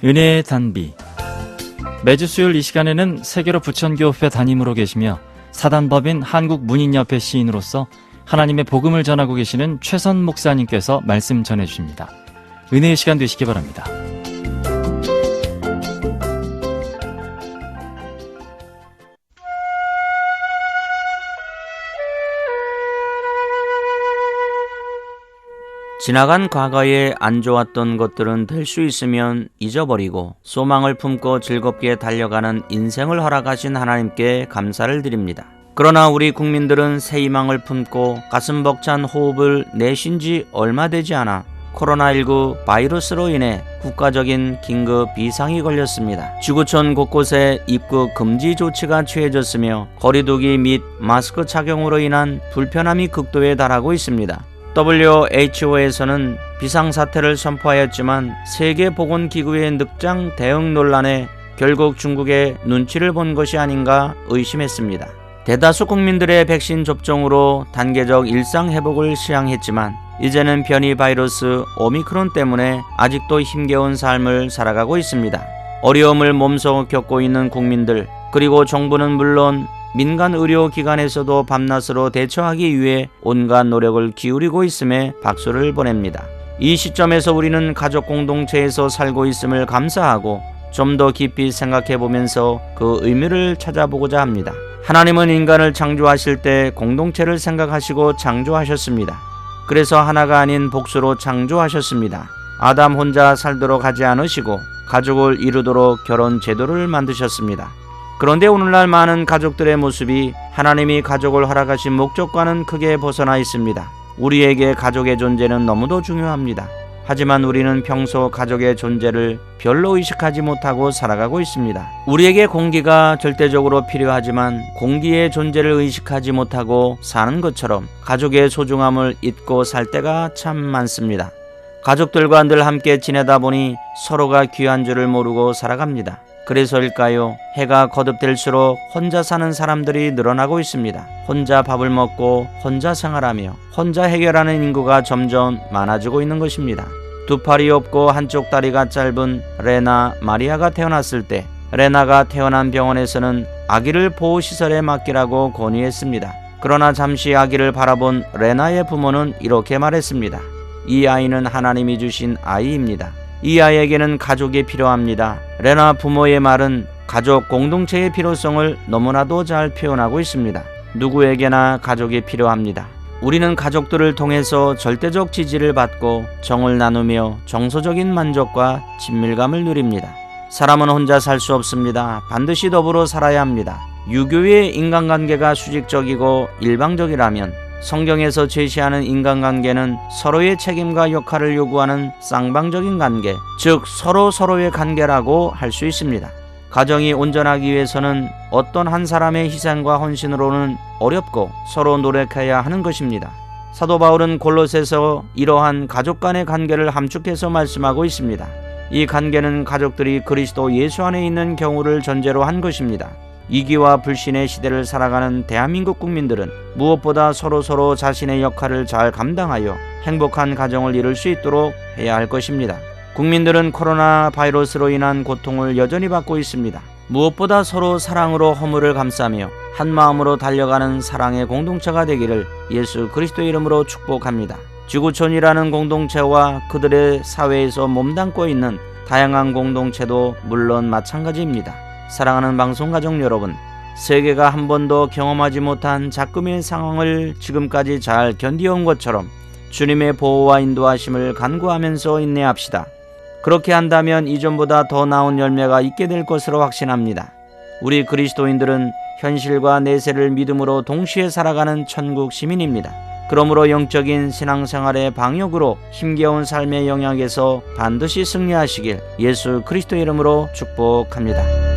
은혜의 단비. 매주 수요일 이 시간에는 세계로 부천교회 담임으로 계시며 사단법인 한국문인협회 시인으로서 하나님의 복음을 전하고 계시는 최선 목사님께서 말씀 전해주십니다. 은혜의 시간 되시기 바랍니다. 지나간 과거에 안 좋았던 것들은 될 수 있으면 잊어버리고 소망을 품고 즐겁게 달려가는 인생을 허락하신 하나님께 감사를 드립니다. 그러나 우리 국민들은 새 희망을 품고 가슴 벅찬 호흡을 내쉰 지 얼마 되지 않아 코로나19 바이러스로 인해 국가적인 긴급 비상이 걸렸습니다. 지구촌 곳곳에 입국 금지 조치가 취해졌으며 거리두기 및 마스크 착용으로 인한 불편함이 극도에 달하고 있습니다. WHO에서는 비상사태를 선포하였지만 세계보건기구의 늑장 대응 논란에 결국 중국의 눈치를 본 것이 아닌가 의심했습니다. 대다수 국민들의 백신 접종으로 단계적 일상 회복을 시향했지만 이제는 변이 바이러스 오미크론 때문에 아직도 힘겨운 삶을 살아가고 있습니다. 어려움을 몸소 겪고 있는 국민들, 그리고 정부는 물론 민간 의료기관에서도 밤낮으로 대처하기 위해 온갖 노력을 기울이고 있음에 박수를 보냅니다. 이 시점에서 우리는 가족 공동체에서 살고 있음을 감사하고 좀 더 깊이 생각해보면서 그 의미를 찾아보고자 합니다. 하나님은 인간을 창조하실 때 공동체를 생각하시고 창조하셨습니다. 그래서 하나가 아닌 복수로 창조하셨습니다. 아담 혼자 살도록 하지 않으시고 가족을 이루도록 결혼 제도를 만드셨습니다. 그런데 오늘날 많은 가족들의 모습이 하나님이 가족을 허락하신 목적과는 크게 벗어나 있습니다. 우리에게 가족의 존재는 너무도 중요합니다. 하지만 우리는 평소 가족의 존재를 별로 의식하지 못하고 살아가고 있습니다. 우리에게 공기가 절대적으로 필요하지만 공기의 존재를 의식하지 못하고 사는 것처럼 가족의 소중함을 잊고 살 때가 참 많습니다. 가족들과 늘 함께 지내다 보니 서로가 귀한 줄을 모르고 살아갑니다. 그래서일까요? 해가 거듭될수록 혼자 사는 사람들이 늘어나고 있습니다. 혼자 밥을 먹고 혼자 생활하며 혼자 해결하는 인구가 점점 많아지고 있는 것입니다. 두 팔이 없고 한쪽 다리가 짧은 레나 마리아가 태어났을 때 레나가 태어난 병원에서는 아기를 보호시설에 맡기라고 권유했습니다. 그러나 잠시 아기를 바라본 레나의 부모는 이렇게 말했습니다. 이 아이는 하나님이 주신 아이입니다. 이 아이에게는 가족이 필요합니다. 레나 부모의 말은 가족 공동체의 필요성을 너무나도 잘 표현하고 있습니다. 누구에게나 가족이 필요합니다. 우리는 가족들을 통해서 절대적 지지를 받고 정을 나누며 정서적인 만족과 친밀감을 누립니다. 사람은 혼자 살 수 없습니다. 반드시 더불어 살아야 합니다. 유교의 인간관계가 수직적이고 일방적이라면 성경에서 제시하는 인간관계는 서로의 책임과 역할을 요구하는 쌍방적인 관계, 즉 서로의 관계라고 할 수 있습니다. 가정이 온전하기 위해서는 어떤 한 사람의 희생과 헌신으로는 어렵고 서로 노력해야 하는 것입니다. 사도 바울은 골로새서 이러한 가족 간의 관계를 함축해서 말씀하고 있습니다. 이 관계는 가족들이 그리스도 예수 안에 있는 경우를 전제로 한 것입니다. 이기와 불신의 시대를 살아가는 대한민국 국민들은 무엇보다 서로 자신의 역할을 잘 감당하여 행복한 가정을 이룰 수 있도록 해야 할 것입니다. 국민들은 코로나 바이러스로 인한 고통을 여전히 받고 있습니다. 무엇보다 서로 사랑으로 허물을 감싸며 한 마음으로 달려가는 사랑의 공동체가 되기를 예수 그리스도의 이름으로 축복합니다. 지구촌이라는 공동체와 그들의 사회에서 몸담고 있는 다양한 공동체도 물론 마찬가지입니다. 사랑하는 방송가족 여러분, 세계가 한 번도 경험하지 못한 작금의 상황을 지금까지 잘 견디온 것처럼 주님의 보호와 인도하심을 간구하면서 인내합시다. 그렇게 한다면 이전보다 더 나은 열매가 있게 될 것으로 확신합니다. 우리 그리스도인들은 현실과 내세를 믿음으로 동시에 살아가는 천국 시민입니다. 그러므로 영적인 신앙생활의 방역으로 힘겨운 삶의 영역에서 반드시 승리하시길 예수 그리스도 이름으로 축복합니다.